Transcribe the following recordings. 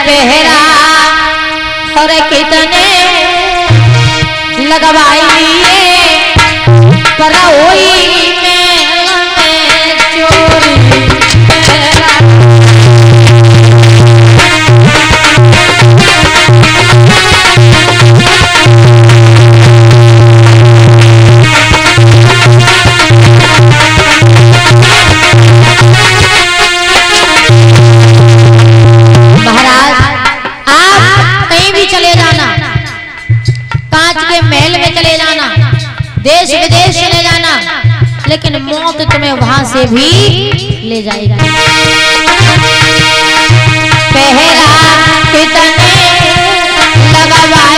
पहरा और कितने लगवाई पर होई में चोरी देश विदेश चले जाना, लेकिन मौत तुम्हें वहां से भी ले जाएगी। पहरा कितने लगवाई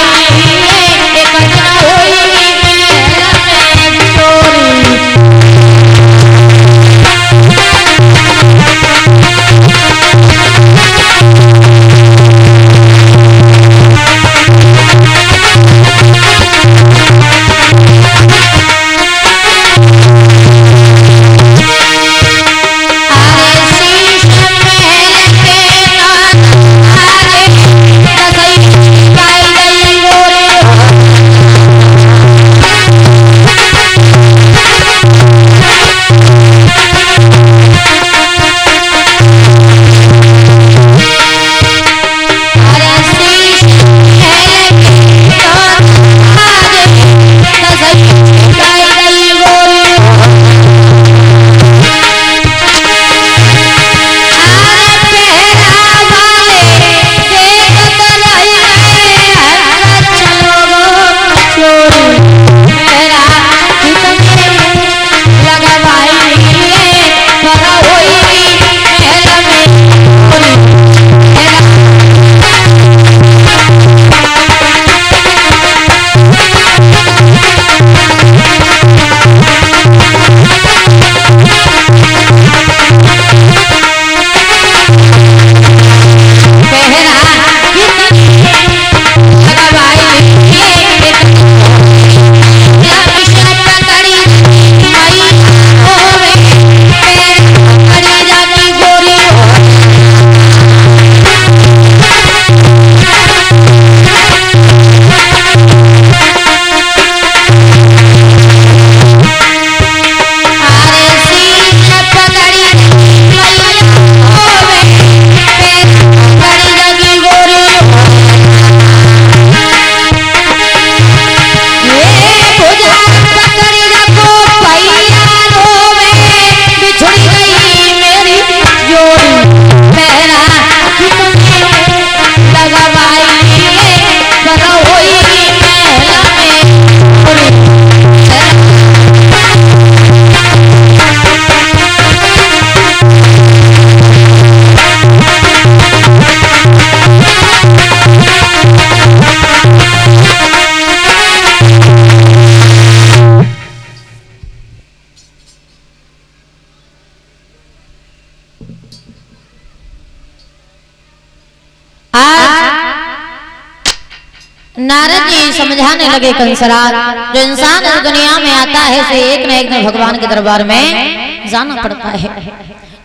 नारद जी समझाने लगे कंसराज, जो इंसान इस दुनिया में आता है उसे एक न एक दिन भगवान के दरबार में जाना पड़ता है।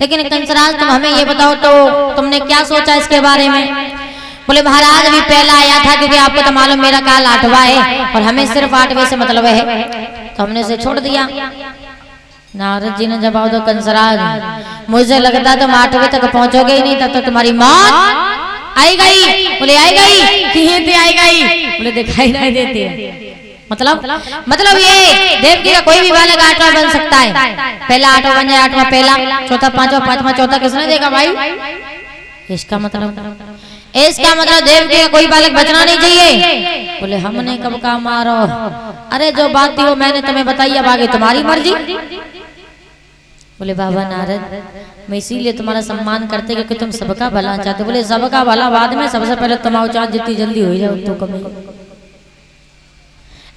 लेकिन कंसराज तुम हमें ये बताओ तो तुमने क्या सोचा इसके बारे में? बोले महाराज अभी पहला आया था, क्योंकि आपको तो मालूम मेरा काल 8वां है और हमें सिर्फ 8वें से मतलब है, तो हमने उसे छोड़ दिया। नारद जी ने जवाब दो, कंसराज मुझे लगता तुम 8वें तक पहुंचोगे ही नहीं, तब तक तुम्हारी मौत आई गई। बोले आई गई कि आई गई? बोले दिखाई नहीं देती है। मतलब ये देवकी का कोई भी बालक 8वां बन सकता है। पहला 8वां बन जाए, 8वां पहला, चौथा 5वां, 5वां चौथा, किसने देखा भाई? इसका मतलब देवकी का कोई बालक बचना नहीं चाहिए। बोले हमने कब कहा मारो? अरे जो बात थी वो मैंने तुम्हें बताई, अब आगे तुम्हारी मर्जी। बोले बाबा नारद मैं इसीलिए तुम्हारा सम्मान करते क्योंकि तुम सबका भला चाहते। बोले सबका भला बाद में, सबसे पहले तुम्हारा चाह जितनी जल्दी हो जाओ तो कम।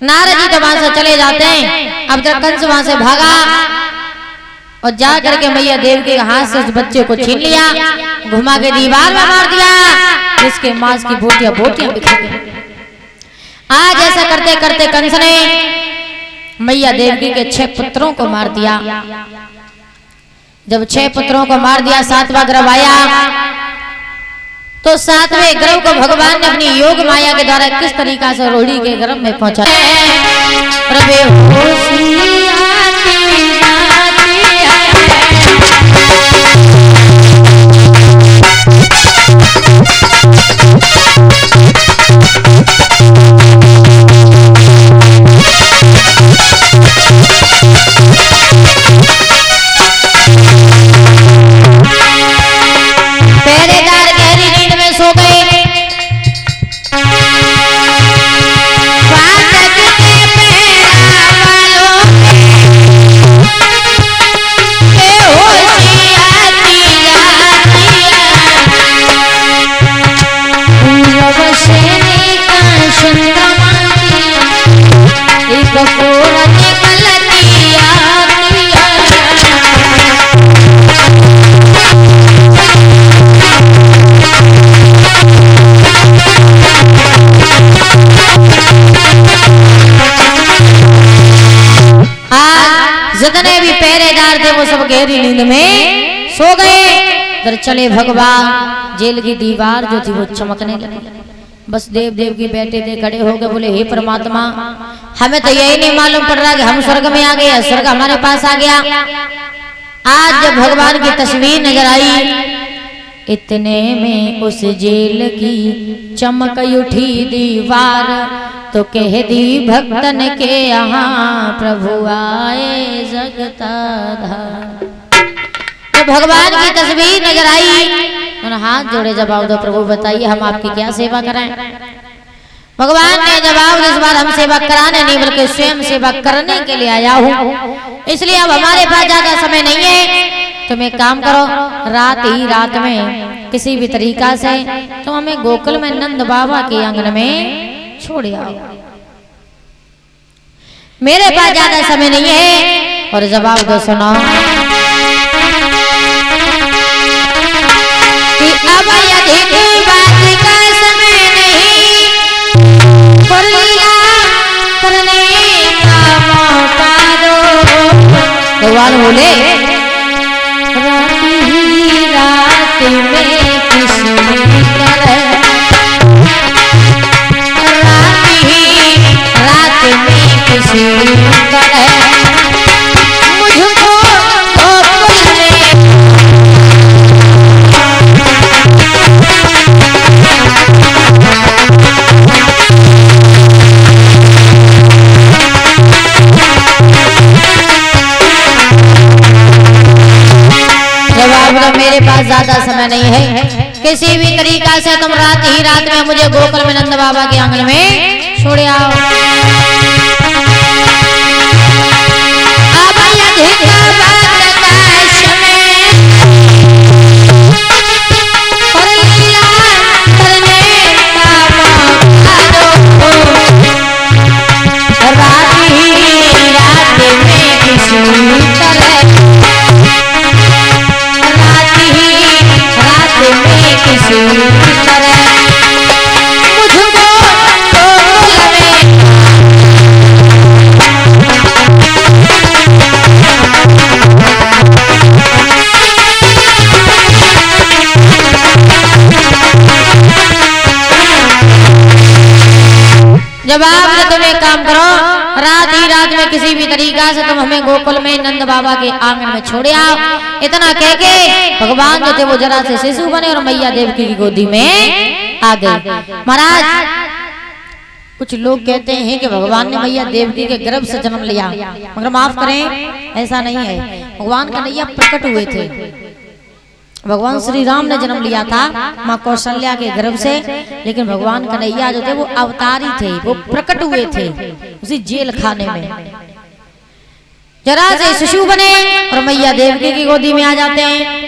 नारद जी तो वहां से चले जाते हैं। अब जब कंस वहां से भागा और जा करके मैया देव के हाथ से उस बच्चे को छीन लिया, घुमा के दीवार में मार दिया, जिसके मांस की बोटियां बिखर गई। आज ऐसा करते करते कंस ने मैया देवकी के 6 पुत्रों को मार दिया। जब 6 पुत्रों को मार दिया, 7वां गर्भ आया तो सातवें गर्भ को भगवान ने अपनी योग माया के द्वारा किस तरीका से रोहिणी के गर्भ में पहुंचा। जितने भी पहरेदार थे वो सब गहरी नींद में सो गए। इधर चले भगवान, जेल की दीवार जो थी वो चमकने लगी। बस देव देव की बैठे थे, खड़े हो गए, बोले हे परमात्मा, हमें तो यही नहीं मालूम पड़ रहा कि हम स्वर्ग में आ गए, स्वर्ग हमारे पास आ गया। आज जब भगवान की तस्वीर नजर आई, इतने में उस जेल की चमक उठी दीवार, तो कह दी भक्तन के यहाँ प्रभु आए जगताधार। तो भगवान की तस्वीर नजर आई, उन्होंने हाथ जोड़े, जवाब दो प्रभु, बताइए हम आपकी क्या सेवा कराएं। भगवान ने जवाब, इस बार हम सेवा कराने नहीं बल्कि स्वयं सेवा करने के लिए आया हूँ, इसलिए अब हमारे पास ज्यादा समय नहीं है। तुम एक काम करो, रात ही रात में किसी भी तरीका से तुम हमें गोकुल में नंद बाबा के आंगन में छोड़ आओ, मेरे पास ज्यादा समय नहीं है। और जवाब दो सुनो कि अब यदि बात का समय नहीं, पर लीला करने का मौका दो। भगवान बोले रात में किसी रात में किसी मुझको जवाब, मेरे पास ज्यादा समय नहीं है, किसी भी तरीका से तुम रात ही रात में मुझे गोकुल में नंद बाबा के आंगन में छोड़ आओ। अब यदि बात का समय, पर लीला करने का मौका दो। रात ही रात में किसी तरह, रात ही रात में किसी तरह मुझको जवाब ने तुम एक काम करो, रात ही रात में किसी भी तरीका से तुम हमें गोकुल में नंद बाबा के आंगन में छोड़े आओ। इतना कह के भगवान जो थे वो जरा से शिशु बने और मैया देवकी की गोदी में आ गए। महाराज, कुछ लोग कहते हैं कि भगवान ने मैया देवकी के गर्भ से जन्म लिया, मगर माफ करें, ऐसा नहीं है। भगवान कन्हैया प्रकट हुए थे, भगवान श्री राम ने जन्म लिया था माँ कौशल्या के गर्भ से, लेकिन भगवान कन्हैया जो थे वो अवतारी थे, वो प्रकट हुए थे उसी जेल खाने में। जरा से शिशु बने और मैया देवकी की गोदी में आ जाते हैं।